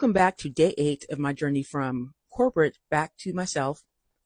Welcome back to day 8 of my journey from corporate back to myself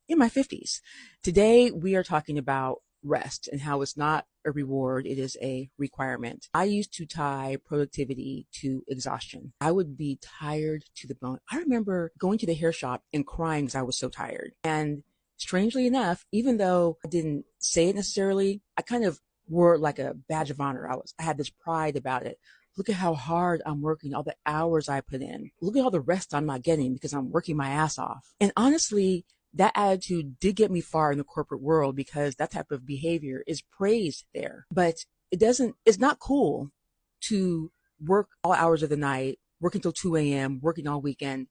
in my 50s. Today, we are talking about rest and how it's not a reward, it is a requirement. I used to tie productivity to exhaustion. I would be tired to the bone. I remember going to the hair shop and crying because I was so tired. And strangely enough, even though I didn't say it necessarily, I kind of wore it like a badge of honor. I had this pride about it. Look at how hard I'm working, all the hours I put in. Look at all the rest I'm not getting because I'm working my ass off. And honestly, that attitude did get me far in the corporate world because that type of behavior is praised there. But it's not cool to work all hours of the night, work until 2 a.m., working all weekend.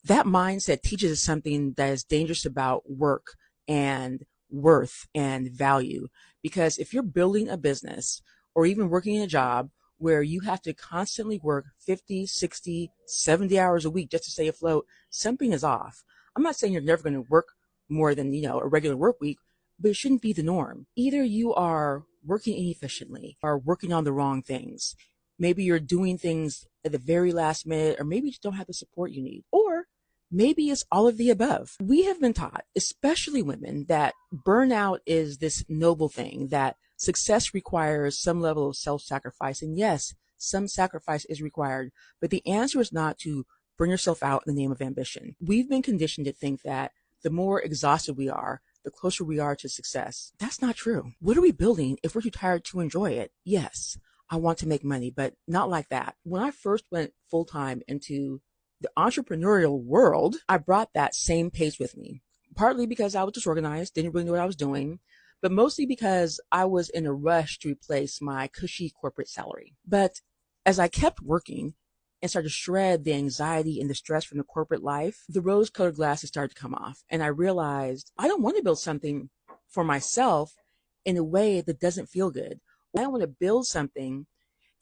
That mindset teaches us something that is dangerous about work and worth and value. Because if you're building a business or even working in a job where you have to constantly work 50, 60, 70 hours a week just to stay afloat, something is off. I'm not saying you're never going to work more than, a regular work week, but it shouldn't be the norm. Either you are working inefficiently or working on the wrong things. Maybe you're doing things at the very last minute, or maybe you just don't have the support you need. Or maybe it's all of the above. We have been taught, especially women, that burnout is this noble thing, that success requires some level of self-sacrifice. And yes, some sacrifice is required, but the answer is not to burn yourself out in the name of ambition. We've been conditioned to think that the more exhausted we are, the closer we are to success. That's not true. What are we building if we're too tired to enjoy it? Yes, I want to make money, but not like that. When I first went full-time into the entrepreneurial world, I brought that same pace with me, partly because I was disorganized, didn't really know what I was doing, but mostly because I was in a rush to replace my cushy corporate salary. But as I kept working and started to shred the anxiety and the stress from the corporate life, the rose-colored glasses started to come off. And I realized I don't want to build something for myself in a way that doesn't feel good. I don't want to build something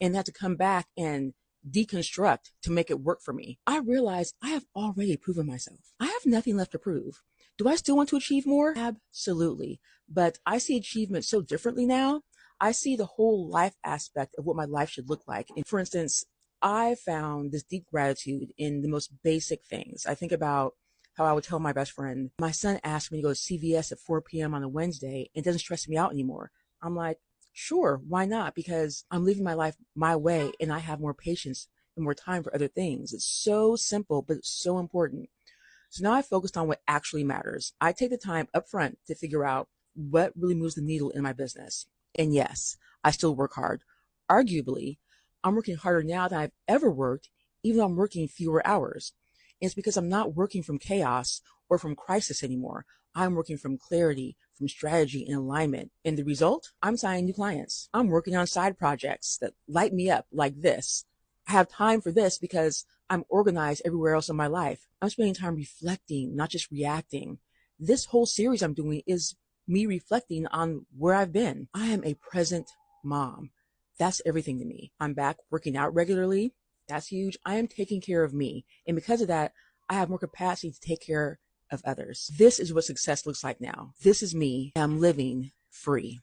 and have to come back and deconstruct to make it work for me. I realized I have already proven myself. I have nothing left to prove. Do I still want to achieve more? Absolutely. But I see achievement so differently now. I see the whole life aspect of what my life should look like. And for instance, I found this deep gratitude in the most basic things. I think about how I would tell my best friend, my son asked me to go to CVS at 4 p.m. on a Wednesday. It doesn't stress me out anymore. I'm like, sure, why not? Because I'm living my life my way and I have more patience and more time for other things. It's so simple, but it's so important. So now I focused on what actually matters. I take the time up front to figure out what really moves the needle in my business. And yes, I still work hard. Arguably, I'm working harder now than I've ever worked, even though I'm working fewer hours. And it's because I'm not working from chaos or from crisis anymore. I'm working from clarity, from strategy and alignment. And the result? I'm signing new clients. I'm working on side projects that light me up like this. I have time for this because I'm organized everywhere else in my life. I'm spending time reflecting, not just reacting. This whole series I'm doing is me reflecting on where I've been. I am a present mom. That's everything to me. I'm back working out regularly. That's huge. I am taking care of me. And because of that, I have more capacity to take care of others. This is what success looks like now. This is me. I'm living free.